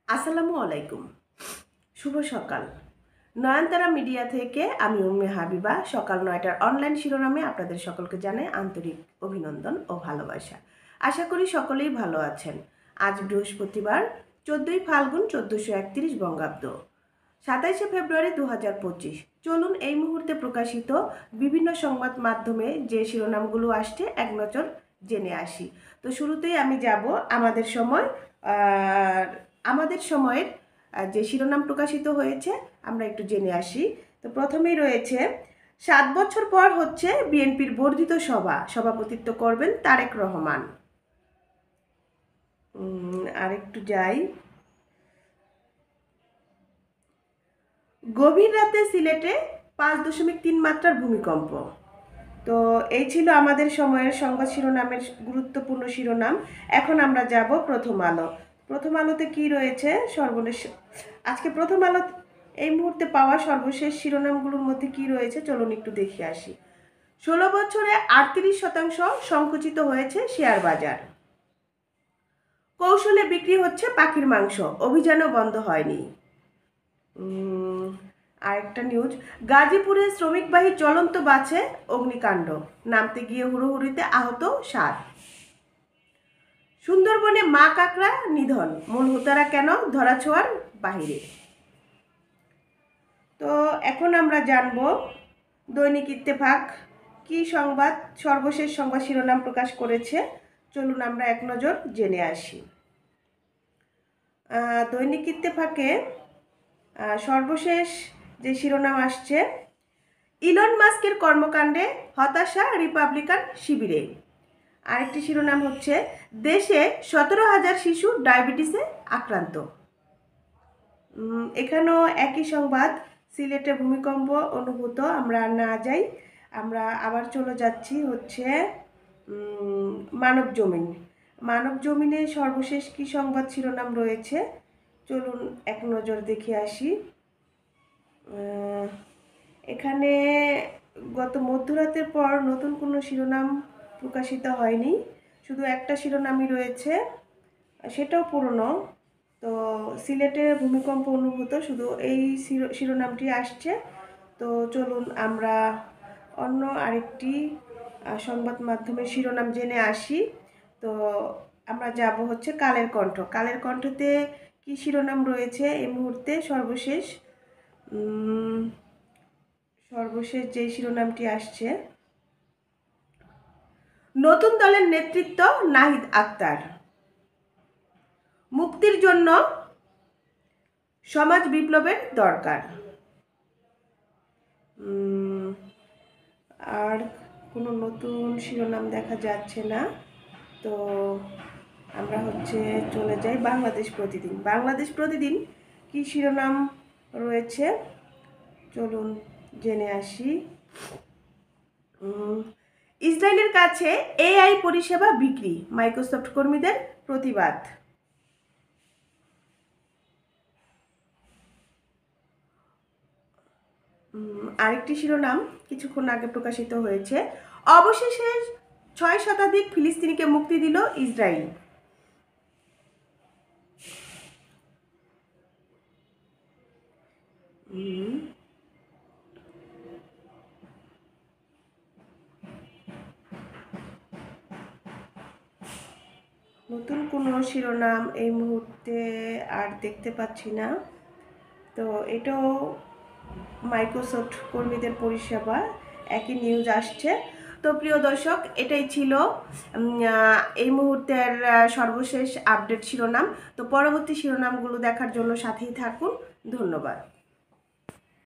আসসালামু আলাইকুম, শুভ সকাল। নয়নতারা মিডিয়া থেকে আমি উম্মে হাবিবা। সকাল 9টার অনলাইন শিরোনামে আপনাদের সকলকে জানাই আন্তরিক অভিনন্দন ও ভালোবাসা। আশা করি সকলেই ভালো আছেন। আজ বৃহস্পতিবার 14ই ফাল্গুন 1431 বঙ্গাব্দ, 27শে ফেব্রুয়ারি 2025। চলুন এই মুহূর্তে প্রকাশিত বিভিন্ন সংবাদ মাধ্যমে যে শিরোনামগুলো আসছে এক নজর জেনে আসি। তো শুরুতেই আমি যাব আমাদের সময়ের যে শিরোনাম প্রকাশিত হয়েছে আমরা একটু জেনে আসি। তো প্রথমেই রয়েছে 7 বছর পর হচ্ছে বিএনপির বর্ধিত সভাপতিত্ব করবেন তারেক রহমান। আরেকটু যাই, গভীর রাতে সিলেটে 5.3 মাত্রার ভূমিকম্প। তো এই ছিল আমাদের সময়ের সংবাদ শিরোনামের গুরুত্বপূর্ণ শিরোনাম। এখন আমরা যাব প্রথম আলো। প্রথম আলোতে কি রয়েছে আজকে প্রথম আলো এই মুহূর্তে পাওয়া সর্বশেষ শিরোনামগুলোর মধ্যে কি রয়েছে চলুন একটু দেখে আসি। 16 বছরে 38% সংকুচিত হয়েছে শেয়ার বাজার। কৌশলে বিক্রি হচ্ছে পাখির মাংস, অভিযানও বন্ধ হয়নি। আরেকটা নিউজ, গাজীপুরে শ্রমিকবাহী চলন্ত বাসে অগ্নিকাণ্ড, নামতে গিয়ে হুড়োহুড়িতে আহত 7। সুন্দরবনে মা কাকড়া নিধন, মূল হোতারা কেন ধরাছোঁয়ার বাহিরে। তো এখন আমরা জানব দৈনিক ইত্তেফাক কি সংবাদ, সর্বশেষ সংবাদ শিরোনাম প্রকাশ করেছে। চলুন আমরা এক নজর জেনে আসি। দৈনিক ইত্তেফাকে সর্বশেষ যে শিরোনাম আসছে, ইলন মাস্কের কর্মকাণ্ডে হতাশা রিপাবলিকান শিবিরে। আরেকটি শিরোনাম হচ্ছে, দেশে 17,000 শিশু ডায়াবেটিসে আক্রান্ত। এখানেও একই সংবাদ, সিলেটে ভূমিকম্প অনুভূত। আমরা না যাই, আমরা আবার চলে যাচ্ছি হচ্ছে মানব জমিনে সর্বশেষ কি সংবাদ শিরোনাম রয়েছে চলুন এক নজর দেখে আসি। এখানে গত মধ্যরাতের পর নতুন কোনো শিরোনাম প্রকাশিত হয়নি, শুধু একটা শিরোনামই রয়েছে, সেটাও পুরনো। তো সিলেটে ভূমিকম্প অনুভূত, শুধু এই শিরোনামটি আসছে। তো চলুন আমরা অন্য আরেকটি সংবাদ মাধ্যমের শিরোনাম জেনে আসি। তো আমরা যাব হচ্ছে কালের কণ্ঠ। কালের কণ্ঠতে কি শিরোনাম রয়েছে এই মুহূর্তে সর্বশেষ যে শিরোনামটি আসছে, নতুন দলের নেতৃত্ব নাহিদ আক্তার, মুক্তির জন্য সমাজ বিপ্লবের দরকার। আর কোনো নতুন শিরোনাম দেখা যাচ্ছে না। তো আমরা হচ্ছে চলে যাই বাংলাদেশ প্রতিদিন কি শিরোনাম রয়েছে চলুন জেনে আসি। ইসরায়েলের কাছে এআই পরিষেবা বিক্রি, মাইক্রোসফট কর্মীদের প্রতিবাদ। আরেকটি শিরোনাম কিছুক্ষণ আগে প্রকাশিত হয়েছে, অবশেষে 6 শতাধিক ফিলিস্তিনিকে মুক্তি দিল ইসরায়েল। নতুন কোনো শিরোনাম এই মুহূর্তে আর দেখতে পাচ্ছি না। তো এটাও মাইক্রোসফট কর্মীদের পরিষেবা, একই নিউজ আসছে। তো প্রিয় দর্শক, এটাই ছিল এই মুহূর্তের সর্বশেষ আপডেট শিরোনাম। তো পরবর্তী শিরোনামগুলো দেখার জন্য সাথেই থাকুন। ধন্যবাদ।